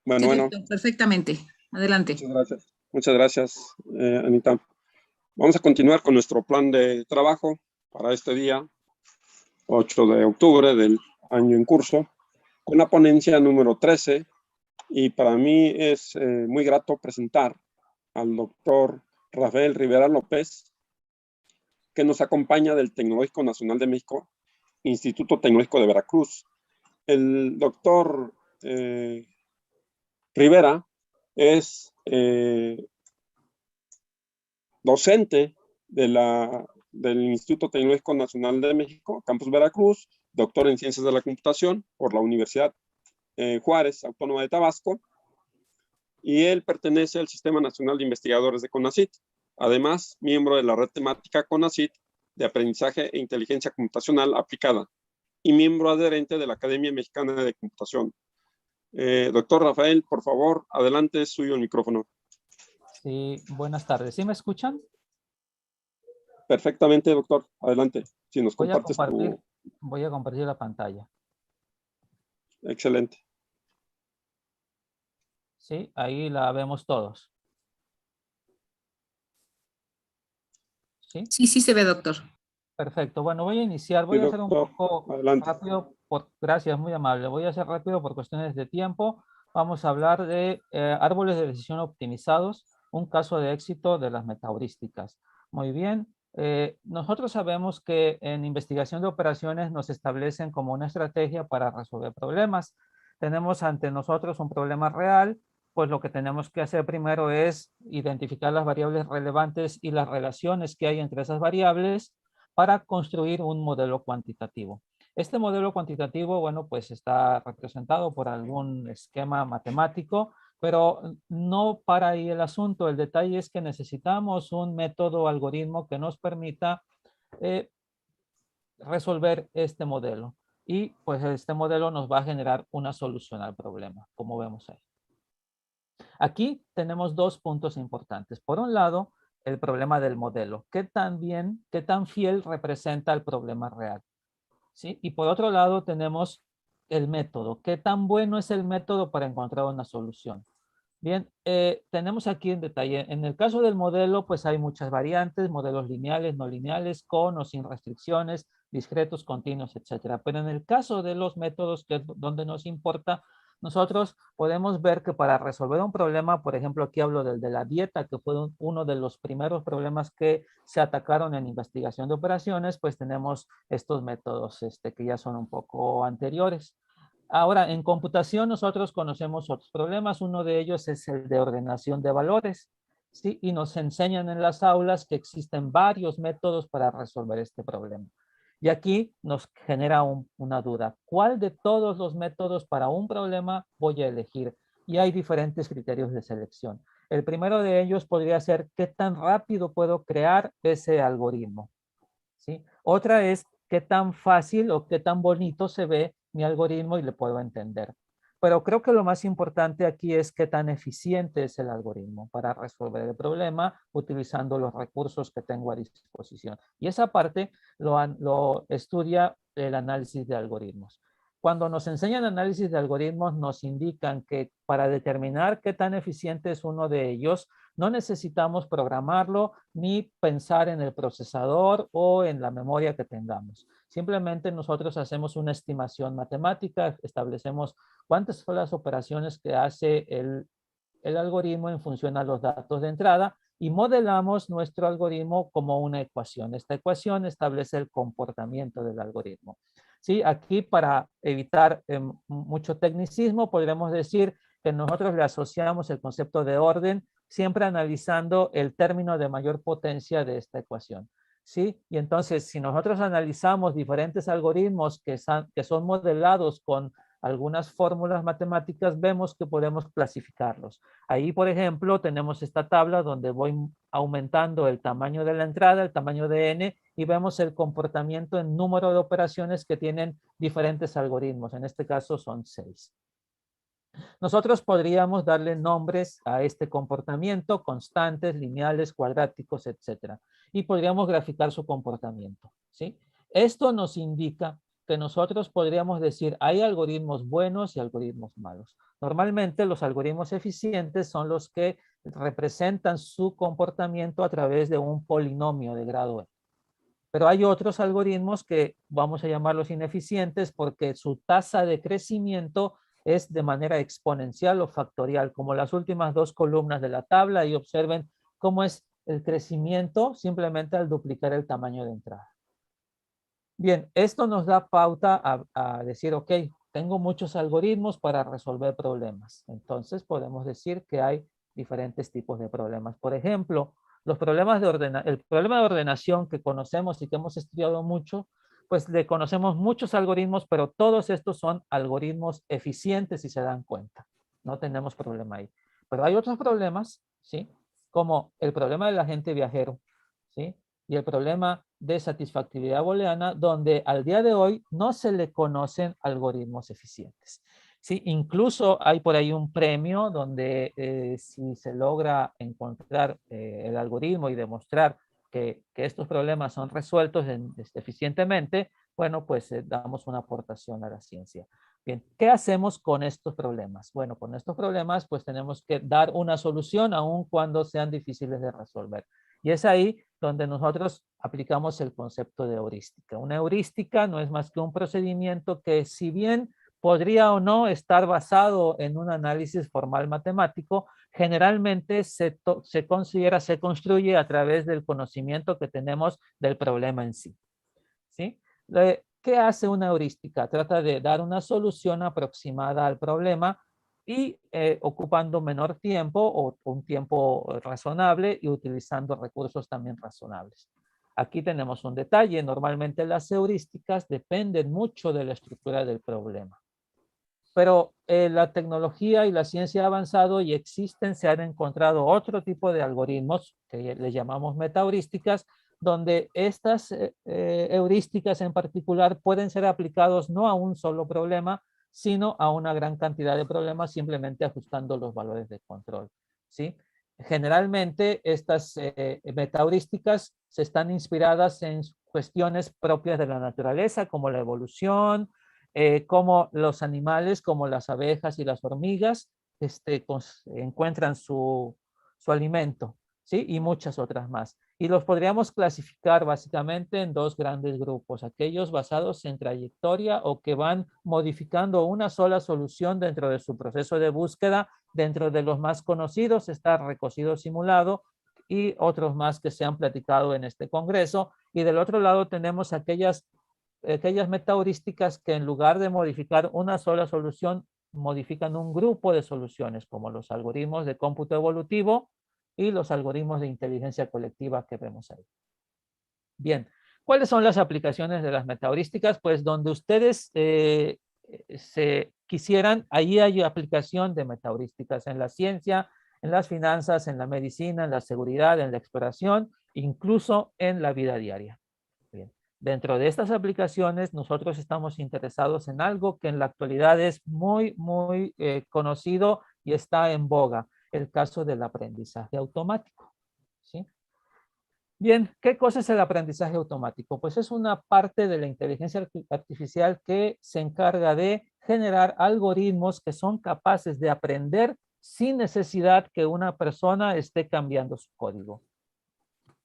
Bueno, Sí, bueno, doctor, perfectamente. Adelante. muchas gracias. Muchas gracias, Anita. Vamos a continuar con nuestro plan de trabajo para este día, 8 de octubre del año en curso, con la ponencia número 13. Y para mí es muy grato presentar al doctor Rafael Rivera López, que nos acompaña del Tecnológico Nacional de México, Instituto Tecnológico de Veracruz. El doctor Rivera es docente del Instituto Tecnológico Nacional de México, Campus Veracruz, doctor en Ciencias de la Computación por la Universidad Juárez Autónoma de Tabasco, y él pertenece al Sistema Nacional de Investigadores de CONACYT. Además, miembro de la red temática CONACYT de Aprendizaje e Inteligencia Computacional Aplicada y miembro adherente de la Academia Mexicana de Computación. Doctor Rafael, por favor, adelante, es suyo el micrófono. Sí, buenas tardes. ¿Sí me escuchan? Perfectamente, doctor. Adelante. Si nos compartes Voy a compartir la pantalla. Excelente. Sí, ahí la vemos todos. ¿Sí? Sí, sí se ve, doctor. Perfecto. Bueno, voy a iniciar. Voy a hacer un poco rápido. Gracias, muy amable. Voy a hacer rápido por cuestiones de tiempo. Vamos a hablar de árboles de decisión optimizados, un caso de éxito de las metaheurísticas. Muy bien. Nosotros sabemos que en investigación de operaciones nos establecen como una estrategia para resolver problemas. Tenemos ante nosotros un problema real, pues lo que tenemos que hacer primero es identificar las variables relevantes y las relaciones que hay entre esas variables para construir un modelo cuantitativo. Este modelo cuantitativo, bueno, pues está representado por algún esquema matemático, pero no para ahí el asunto. El detalle es que necesitamos un método o algoritmo que nos permita resolver este modelo. Y pues este modelo nos va a generar una solución al problema, como vemos ahí. Aquí tenemos dos puntos importantes. Por un lado, el problema del modelo. ¿Qué tan fiel representa el problema real? ¿Sí? Y por otro lado tenemos el método. ¿Qué tan bueno es el método para encontrar una solución? Bien, tenemos aquí en detalle. En el caso del modelo, pues hay muchas variantes, modelos lineales, no lineales, con o sin restricciones, discretos, continuos, etcétera. Pero en el caso de los métodos, que es donde nos importa, nosotros podemos ver que para resolver un problema, por ejemplo, aquí hablo del de la dieta, que fue uno de los primeros problemas que se atacaron en investigación de operaciones, pues tenemos estos métodos que ya son un poco anteriores. Ahora, en computación nosotros conocemos otros problemas. Uno de ellos es el de ordenación de valores, ¿sí? Y nos enseñan en las aulas que existen varios métodos para resolver este problema. Y aquí nos genera una duda. ¿Cuál de todos los métodos para un problema voy a elegir? Y hay diferentes criterios de selección. El primero de ellos podría ser qué tan rápido puedo crear ese algoritmo, ¿sí? Otra es qué tan fácil o qué tan bonito se ve mi algoritmo y le puedo entender. Pero creo que lo más importante aquí es qué tan eficiente es el algoritmo para resolver el problema utilizando los recursos que tengo a disposición. Y esa parte lo estudia el análisis de algoritmos. Cuando nos enseñan análisis de algoritmos, nos indican que para determinar qué tan eficiente es uno de ellos, no necesitamos programarlo ni pensar en el procesador o en la memoria que tengamos. Simplemente nosotros hacemos una estimación matemática, establecemos cuántas son las operaciones que hace el algoritmo en función a los datos de entrada y modelamos nuestro algoritmo como una ecuación. Esta ecuación establece el comportamiento del algoritmo. ¿Sí? Aquí, para evitar mucho tecnicismo, podríamos decir que nosotros le asociamos el concepto de orden siempre analizando el término de mayor potencia de esta ecuación. ¿Sí? Y entonces, si nosotros analizamos diferentes algoritmos que son modelados con algunas fórmulas matemáticas, vemos que podemos clasificarlos. Ahí, por ejemplo, tenemos esta tabla donde voy aumentando el tamaño de la entrada, el tamaño de n, y vemos el comportamiento en número de operaciones que tienen diferentes algoritmos. En este caso son 6. Nosotros podríamos darle nombres a este comportamiento, constantes, lineales, cuadráticos, etc. Y podríamos graficar su comportamiento, ¿sí? Esto nos indica que nosotros podríamos decir, hay algoritmos buenos y algoritmos malos. Normalmente los algoritmos eficientes son los que representan su comportamiento a través de un polinomio de grado n. Pero hay otros algoritmos que vamos a llamarlos ineficientes porque su tasa de crecimiento es de manera exponencial o factorial, como las últimas dos columnas de la tabla, y observen cómo es el crecimiento simplemente al duplicar el tamaño de entrada. Bien, esto nos da pauta a decir, ok, tengo muchos algoritmos para resolver problemas. Entonces podemos decir que hay diferentes tipos de problemas. Por ejemplo, el problema de ordenación que conocemos y que hemos estudiado mucho, pues le conocemos muchos algoritmos, pero todos estos son algoritmos eficientes si se dan cuenta. No tenemos problema ahí. Pero hay otros problemas, ¿sí? Como el problema del agente viajero, ¿sí? Y el problema de satisfactibilidad booleana, donde al día de hoy no se le conocen algoritmos eficientes. Sí, incluso hay por ahí un premio donde si se logra encontrar el algoritmo y demostrar que estos problemas son resueltos eficientemente, bueno, pues damos una aportación a la ciencia. Bien, ¿qué hacemos con estos problemas? Bueno, con estos problemas pues tenemos que dar una solución aun cuando sean difíciles de resolver. Y es ahí donde nosotros aplicamos el concepto de heurística. Una heurística no es más que un procedimiento que, si bien podría o no estar basado en un análisis formal matemático, generalmente se construye a través del conocimiento que tenemos del problema en sí. ¿Sí? ¿Qué hace una heurística? Trata de dar una solución aproximada al problema y ocupando menor tiempo o un tiempo razonable y utilizando recursos también razonables. Aquí tenemos un detalle. Normalmente las heurísticas dependen mucho de la estructura del problema. Pero la tecnología y la ciencia ha avanzado y se han encontrado otro tipo de algoritmos que le llamamos metaheurísticas, donde estas heurísticas en particular pueden ser aplicados no a un solo problema, sino a una gran cantidad de problemas simplemente ajustando los valores de control, ¿sí? Generalmente estas metaheurísticas están inspiradas en cuestiones propias de la naturaleza, como la evolución, como los animales, como las abejas y las hormigas, encuentran su alimento, ¿sí? Y muchas otras más. Y los podríamos clasificar básicamente en dos grandes grupos, aquellos basados en trayectoria o que van modificando una sola solución dentro de su proceso de búsqueda. Dentro de los más conocidos está recocido simulado y otros más que se han platicado en este congreso. Y del otro lado tenemos aquellas metaheurísticas que en lugar de modificar una sola solución, modifican un grupo de soluciones, como los algoritmos de cómputo evolutivo y los algoritmos de inteligencia colectiva que vemos ahí. Bien, ¿cuáles son las aplicaciones de las metaheurísticas? Pues donde ustedes se quisieran, ahí hay aplicación de metaheurísticas en la ciencia, en las finanzas, en la medicina, en la seguridad, en la exploración, incluso en la vida diaria. Bien. Dentro de estas aplicaciones, nosotros estamos interesados en algo que en la actualidad es muy conocido y está en boga, el caso del aprendizaje automático, ¿sí? Bien, ¿qué cosa es el aprendizaje automático? Pues es una parte de la inteligencia artificial que se encarga de generar algoritmos que son capaces de aprender sin necesidad que una persona esté cambiando su código.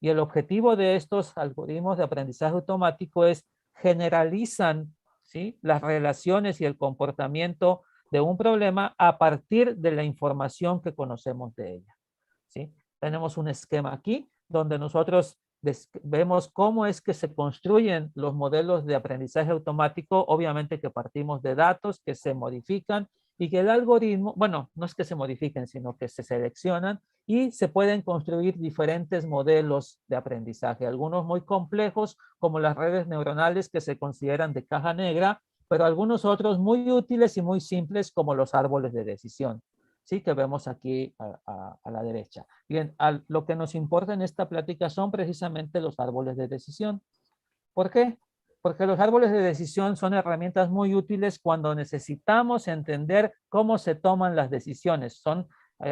Y el objetivo de estos algoritmos de aprendizaje automático es generalizan, ¿sí?, las relaciones y el comportamiento de un problema a partir de la información que conocemos de ella, ¿sí? Tenemos un esquema aquí donde nosotros vemos cómo es que se construyen los modelos de aprendizaje automático. Obviamente que partimos de datos que se modifican y que el algoritmo, bueno, no es que se modifiquen, sino que se seleccionan y se pueden construir diferentes modelos de aprendizaje, algunos muy complejos como las redes neuronales que se consideran de caja negra, pero algunos otros muy útiles y muy simples como los árboles de decisión, ¿sí?, que vemos aquí a la derecha. Bien, lo que nos importa en esta plática son precisamente los árboles de decisión. ¿Por qué? Porque los árboles de decisión son herramientas muy útiles cuando necesitamos entender cómo se toman las decisiones. Son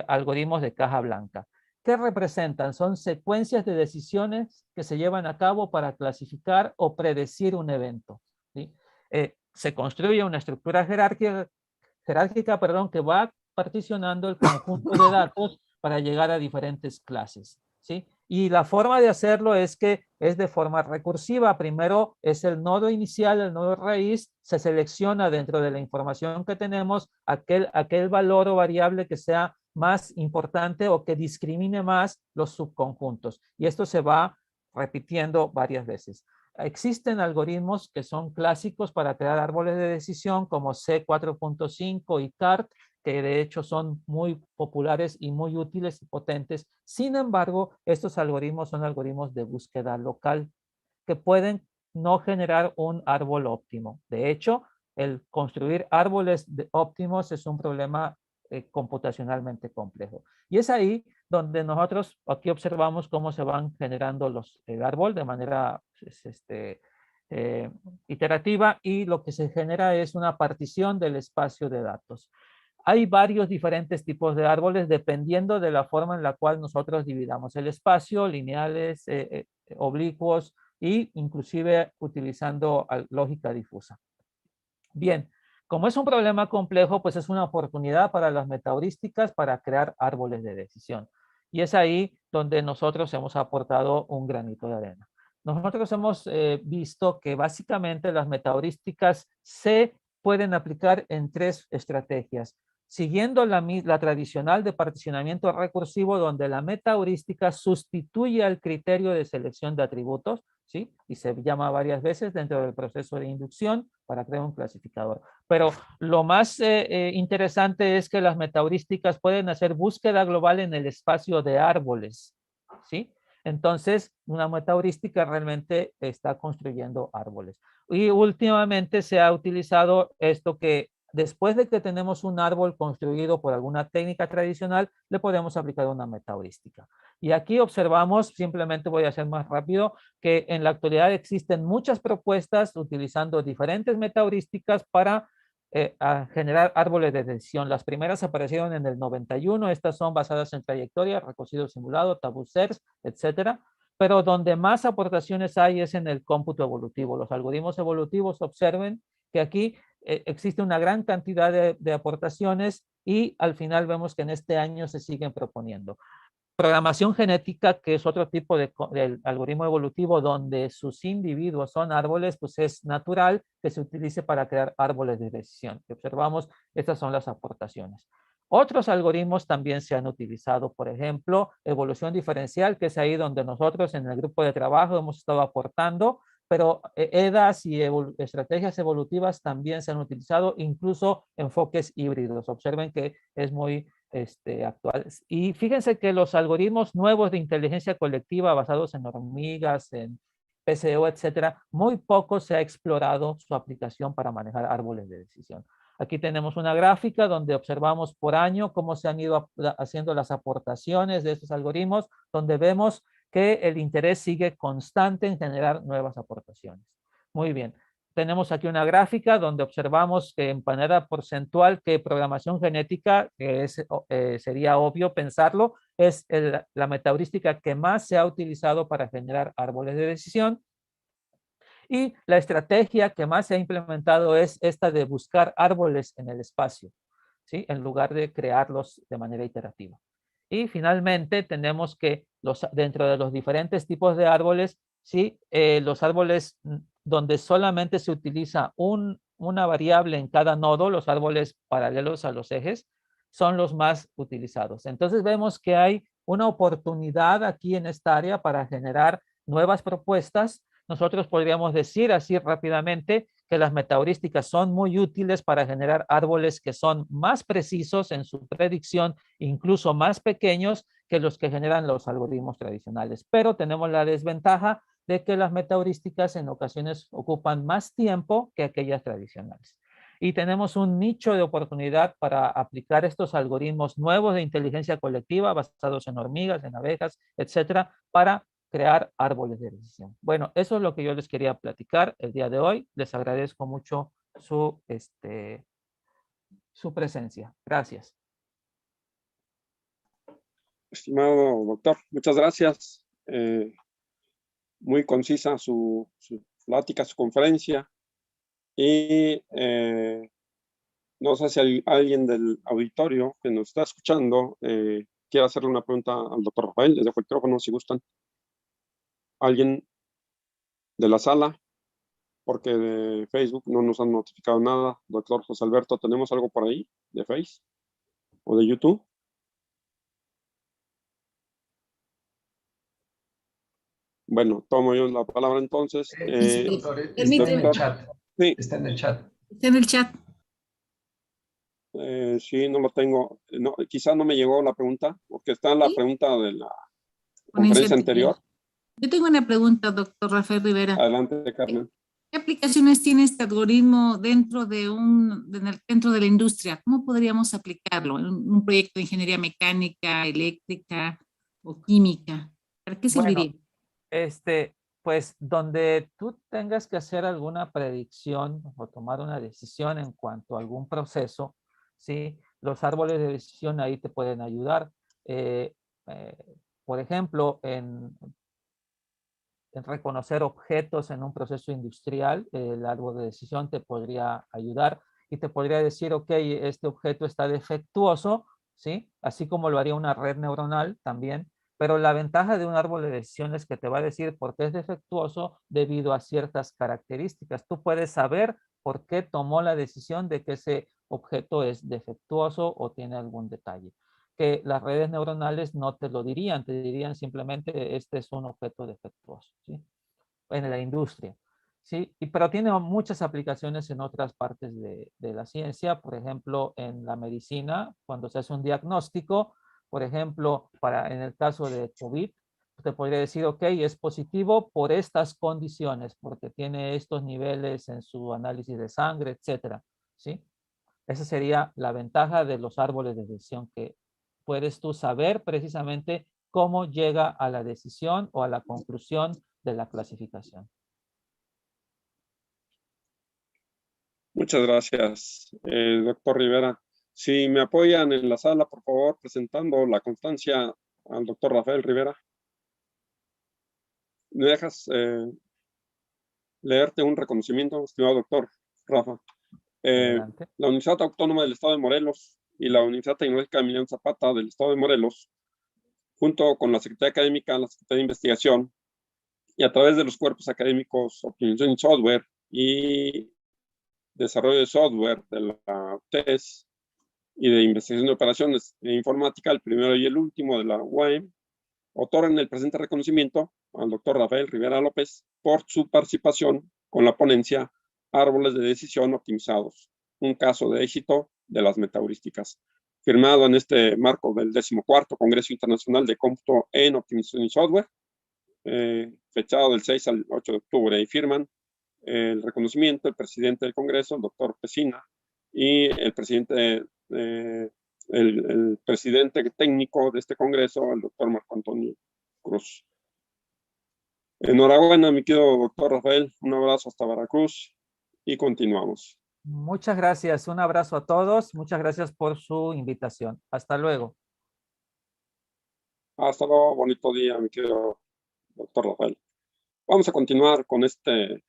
algoritmos de caja blanca. ¿Qué representan? Son secuencias de decisiones que se llevan a cabo para clasificar o predecir un evento, ¿sí? Se construye una estructura jerárquica, que va particionando el conjunto de datos para llegar a diferentes clases, ¿sí? Y la forma de hacerlo es que es de forma recursiva. Primero es el nodo inicial, el nodo raíz, se selecciona dentro de la información que tenemos aquel valor o variable que sea más importante o que discrimine más los subconjuntos. Y esto se va repitiendo varias veces. Existen algoritmos que son clásicos para crear árboles de decisión como C4.5 y CART, que de hecho son muy populares y muy útiles y potentes. Sin embargo, estos algoritmos son algoritmos de búsqueda local que pueden no generar un árbol óptimo. De hecho, el construir árboles óptimos es un problema computacionalmente complejo. Y es ahí donde nosotros aquí observamos cómo se van generando el árbol de manera iterativa, y lo que se genera es una partición del espacio de datos. Hay varios diferentes tipos de árboles dependiendo de la forma en la cual nosotros dividamos el espacio, lineales, oblicuos e inclusive utilizando lógica difusa. Bien, como es un problema complejo, pues es una oportunidad para las metaheurísticas para crear árboles de decisión. Y es ahí donde nosotros hemos aportado un granito de arena. Nosotros hemos visto que básicamente las metaheurísticas se pueden aplicar en 3 estrategias. Siguiendo la tradicional de particionamiento recursivo, donde la metaheurística sustituye al criterio de selección de atributos, ¿sí? Y se llama varias veces dentro del proceso de inducción para crear un clasificador. Pero lo más interesante es que las metaheurísticas pueden hacer búsqueda global en el espacio de árboles, ¿sí? Entonces, una metaheurística realmente está construyendo árboles. Y últimamente se ha utilizado esto que después de que tenemos un árbol construido por alguna técnica tradicional, le podemos aplicar una metaheurística. Y aquí observamos, simplemente voy a hacer más rápido, que en la actualidad existen muchas propuestas utilizando diferentes metaheurísticas para generar árboles de decisión. Las primeras aparecieron en el 91, estas son basadas en trayectoria, recorrido simulado, tabucers, etcétera. Pero donde más aportaciones hay es en el cómputo evolutivo. Los algoritmos evolutivos, observen que aquí existe una gran cantidad de aportaciones y al final vemos que en este año se siguen proponiendo. Programación genética, que es otro tipo de algoritmo evolutivo donde sus individuos son árboles, pues es natural que se utilice para crear árboles de decisión. Observamos, estas son las aportaciones. Otros algoritmos también se han utilizado, por ejemplo, evolución diferencial, que es ahí donde nosotros en el grupo de trabajo hemos estado aportando, pero EDAs y estrategias evolutivas también se han utilizado, incluso enfoques híbridos. Observen que es muy actuales. Y fíjense que los algoritmos nuevos de inteligencia colectiva basados en hormigas, en PCO, etcétera, muy poco se ha explorado su aplicación para manejar árboles de decisión. Aquí tenemos una gráfica donde observamos por año cómo se han ido haciendo las aportaciones de estos algoritmos, donde vemos que el interés sigue constante en generar nuevas aportaciones. Muy bien. Tenemos aquí una gráfica donde observamos que en manera porcentual que programación genética, que sería obvio pensarlo, es la metaheurística que más se ha utilizado para generar árboles de decisión. Y la estrategia que más se ha implementado es esta de buscar árboles en el espacio, ¿sí? En lugar de crearlos de manera iterativa. Y finalmente tenemos que dentro de los diferentes tipos de árboles, ¿sí? Los árboles donde solamente se utiliza una variable en cada nodo, los árboles paralelos a los ejes, son los más utilizados. Entonces vemos que hay una oportunidad aquí en esta área para generar nuevas propuestas. Nosotros podríamos decir así rápidamente que las metaheurísticas son muy útiles para generar árboles que son más precisos en su predicción, incluso más pequeños que los que generan los algoritmos tradicionales. Pero tenemos la desventaja de que las metaheurísticas en ocasiones ocupan más tiempo que aquellas tradicionales. Y tenemos un nicho de oportunidad para aplicar estos algoritmos nuevos de inteligencia colectiva basados en hormigas, en abejas, etcétera, para crear árboles de decisión. Bueno, eso es lo que yo les quería platicar el día de hoy. Les agradezco mucho su presencia. Gracias. Estimado doctor, muchas gracias. Muy concisa su plática, su conferencia. Y no sé si hay alguien del auditorio que nos está escuchando quiere hacerle una pregunta al doctor Rafael. Les dejo el micrófono si gustan. ¿Alguien de la sala? Porque de Facebook no nos han notificado nada. Doctor José Alberto, ¿tenemos algo por ahí de Face o de YouTube? Bueno, tomo yo la palabra entonces. Doctor, está en Permíteme. el chat. Sí, Está en el chat. Está en el chat. sí, no lo tengo. No, quizá no me llegó la pregunta, porque está en la ¿Sí? pregunta de la Ponencia conferencia anterior. Yo tengo una pregunta, doctor Rafael Rivera. Adelante, Carmen. ¿Qué aplicaciones tiene este algoritmo dentro de dentro de la industria? ¿Cómo podríamos aplicarlo en un proyecto de ingeniería mecánica, eléctrica o química? ¿Para qué serviría? Bueno, pues donde tú tengas que hacer alguna predicción o tomar una decisión en cuanto a algún proceso, ¿sí? Los árboles de decisión ahí te pueden ayudar. Eh, eh, por ejemplo, en reconocer objetos en un proceso industrial, el árbol de decisión te podría ayudar y te podría decir, ok, este objeto está defectuoso, ¿sí? Así como lo haría una red neuronal también, pero la ventaja de un árbol de decisión es que te va a decir por qué es defectuoso debido a ciertas características. Tú puedes saber por qué tomó la decisión de que ese objeto es defectuoso o tiene algún detalle. Que las redes neuronales no te lo dirían, te dirían simplemente este es un objeto defectuoso, ¿sí? En la industria, ¿sí? Pero tiene muchas aplicaciones en otras partes de la ciencia, por ejemplo, en la medicina, cuando se hace un diagnóstico, por ejemplo, en el caso de COVID, te podría decir, ok, es positivo por estas condiciones, porque tiene estos niveles en su análisis de sangre, etcétera, ¿sí? Esa sería la ventaja de los árboles de decisión, que puedes tú saber precisamente cómo llega a la decisión o a la conclusión de la clasificación. Muchas gracias, doctor Rivera. Si me apoyan en la sala, por favor, presentando la constancia al doctor Rafael Rivera. ¿Me dejas leerte un reconocimiento, estimado doctor Rafa? Adelante. La Universidad Autónoma del Estado de Morelos y la Universidad Tecnológica Emiliano Zapata del Estado de Morelos, junto con la Secretaría Académica, la Secretaría de Investigación, y a través de los cuerpos académicos Optimización y Software y Desarrollo de Software de la UTES y de Investigación de Operaciones de Informática, el primero y el último de la UAM, otorgan el presente reconocimiento al doctor Rafael Rivera López por su participación con la ponencia Árboles de Decisión Optimizados, un caso de éxito de las metaheurísticas, firmado en este marco del 14º Congreso Internacional de Cómputo en Optimización y Software, fechado del 6 al 8 de octubre, y firman el reconocimiento el presidente del Congreso, el doctor Pesina, y el presidente, el presidente técnico de este Congreso, el doctor Marco Antonio Cruz. Enhorabuena, mi querido doctor Rafael. Un abrazo hasta Veracruz y continuamos. Muchas gracias. Un abrazo a todos. Muchas gracias por su invitación. Hasta luego. Hasta luego. Bonito día, mi querido doctor Rafael. Vamos a continuar con este